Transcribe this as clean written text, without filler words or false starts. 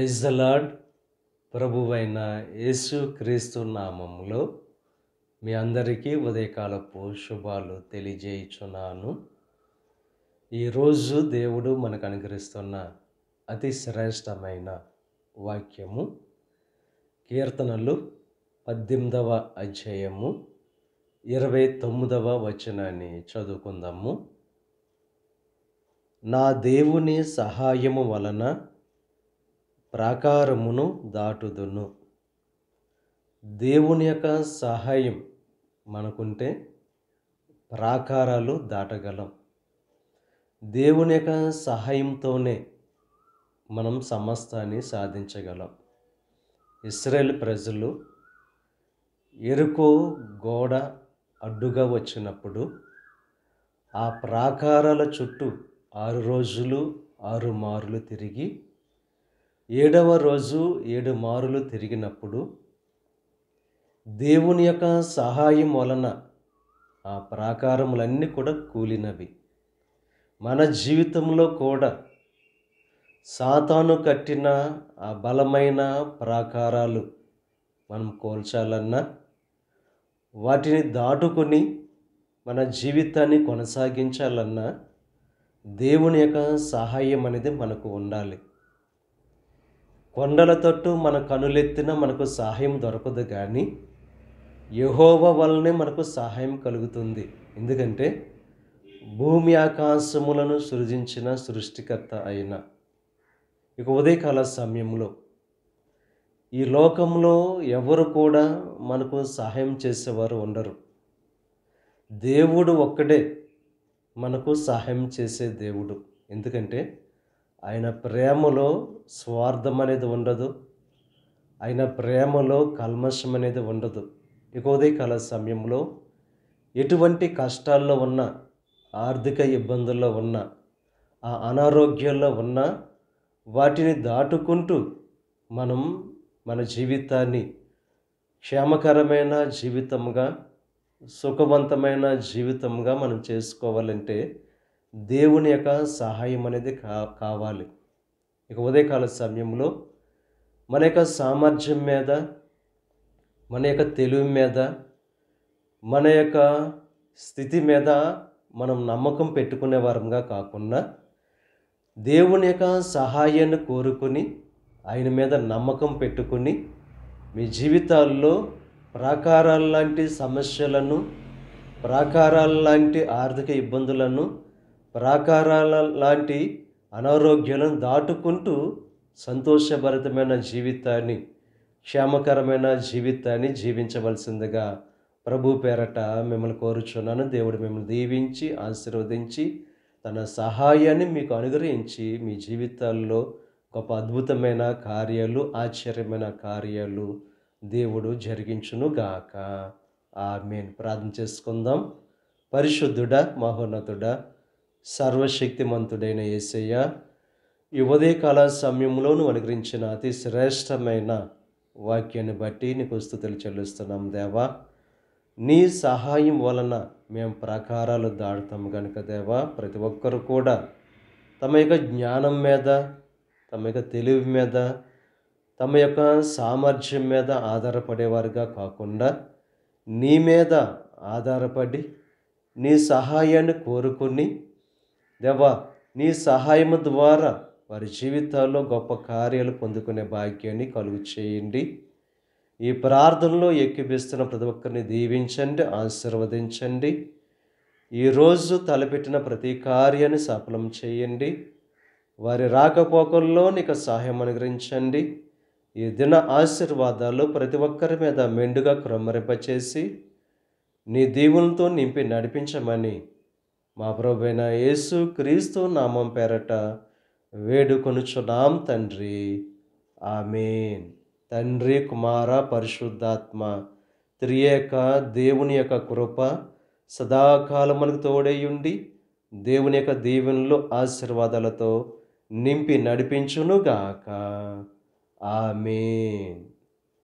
Praise the lord. ప్రభువైన యేసు క్రీస్తు నామములో మీ అందరికీ ఉదయకాలపు శుభాలు తెలియజేయుచున్నాను. ఈరోజు దేవుడు మనకు అనుగ్రహిస్తున్న అతి శ్రేష్టమైన వాక్యము కీర్తనలు 18వ అధ్యాయము 29వ వచనాన్ని చదువుకుందాము. నా దేవుని సహాయము వలన ప్రాకారమును దాటుదును. దేవుని యొక్క సహాయం మనకుంటే ప్రాకారాలు దాటగలం. దేవుని యొక్క సహాయంతోనే మనం సమస్తాన్ని సాధించగలం. ఇశ్రాయేలు ప్రజలు యెరికో గోడ అడ్డుగా వచ్చినప్పుడు ఆ ప్రాకారాల చుట్టూ 6 రోజులు 6 మారులు తిరిగి 7వ రోజు 7 మారులు తిరిగినప్పుడు దేవుని యొక్క సహాయం వలన ఆ ప్రాకారములన్నీ కూడా కూలినవి. మన జీవితంలో కూడా సాతాను కట్టిన ఆ బలమైన ప్రాకారాలు మనం కూల్చాలన్నా, వాటిని దాటుకొని మన జీవితాన్ని కొనసాగించాలన్నా దేవుని యొక్క సహాయం అనేది మనకు ఉండాలి. కొండల తట్టు మన కనులెత్తిన మనకు సహాయం దొరకదు, కానీ యెహోవా వల్లనే మనకు సహాయం కలుగుతుంది. ఎందుకంటే భూమి ఆకాశములను సృజించిన సృష్టికర్త అయిన ఇక ఉదయకాల సమయంలో ఈ లోకంలో ఎవరు కూడా మనకు సహాయం చేసేవారు ఉండరు. దేవుడు ఒక్కడే మనకు సహాయం చేసే దేవుడు. ఎందుకంటే ఆయన ప్రేమలో స్వార్థం అనేది ఉండదు. ఆయన ప్రేమలో కల్మషం అనేది ఉండదు. ఇక ఉదయకాల సమయంలో ఎటువంటి కష్టాల్లో ఉన్న, ఆర్థిక ఇబ్బందుల్లో ఉన్న, ఆ అనారోగ్యాల్లో ఉన్న వాటిని దాటుకుంటూ మనం మన జీవితాన్ని క్షేమకరమైన జీవితంగా, సుఖవంతమైన జీవితంగా మనం చేసుకోవాలంటే దేవుని యొక్క సహాయం అనేది కావాలి. ఇక ఉదయకాల సమయంలో మన యొక్క సామర్థ్యం మీద, మన యొక్క తెలివి మీద, మన యొక్క స్థితి మీద మనం నమ్మకం పెట్టుకునే వారంగా కాకుండా దేవుని యొక్క సహాయాన్ని కోరుకుని ఆయన మీద నమ్మకం పెట్టుకుని మీ జీవితాల్లో ప్రాకారాల లాంటి సమస్యలను, ప్రాకారాల లాంటి ఆర్థిక ఇబ్బందులను, ప్రాకారాల లాంటి అనారోగ్యాలను దాటుకుంటూ సంతోషభరితమైన జీవితాన్ని, క్షేమకరమైన జీవితాన్ని జీవించవలసిందిగా ప్రభు పేరట మిమ్మల్ని కోరుచున్నాను. దేవుడు మిమ్మల్ని దీవించి ఆశీర్వదించి తన సహాయాన్ని మీకు అనుగ్రహించి మీ జీవితాల్లో గొప్ప అద్భుతమైన కార్యాలు, ఆశ్చర్యమైన కార్యాలు దేవుడు జరిగించును గాక. ఆమేన్. ప్రార్థన చేసుకుందాం. పరిశుద్ధుడా, మహోన్నతుడా, సర్వశక్తిమంతుడైన యేసయ్య, ఈ ఉదయకాల సమయంలో నువ్వు అనుగ్రహించిన అతి శ్రేష్టమైన వాక్యాన్ని బట్టి నీకు స్తుతులు చెల్లిస్తున్నాం దేవా. నీ సహాయం వలన మేము ప్రాకారాలు దాటుతాము కనుక దేవా, ప్రతి ఒక్కరు కూడా తమ యొక్క జ్ఞానం మీద, తమ యొక్క తెలివి మీద, తమ యొక్క సామర్థ్యం మీద ఆధారపడేవారుగా కాకుండా నీ మీద ఆధారపడి నీ సహాయాన్ని కోరుకుని దేవా, నీ సహాయము ద్వారా వారి జీవితాల్లో గొప్ప కార్యాలు పొందుకునే భాగ్యాన్ని కలుగు చేయండి. ఈ ప్రార్థనలో ఎక్కిపిస్తున్న ప్రతి ఒక్కరిని దీవించండి, ఆశీర్వదించండి. ఈరోజు తలపెట్టిన ప్రతి కార్యాన్ని సఫలం చేయండి. వారి రాకపోకల్లో నీకు సహాయం అనుగ్రహించండి. ఈ దిన ఆశీర్వాదాలు ప్రతి ఒక్కరి మీద మెండుగా క్రమరింపచేసి నీ దీవులతో నింపి నడిపించమని మా ప్రభువైన యేసు క్రీస్తు నామం పేరట వేడుకొనుచున్నాం తండ్రి. ఆమేన్. తండ్రి, కుమార, పరిశుద్ధాత్మ త్రియేక దేవుని యొక్క కృప సదాకాలం మనకు తోడైయుండి దేవుని యొక్క దీవెనలు, ఆశీర్వాదాలతో నింపి నడిపించునుగాక. ఆమేన్.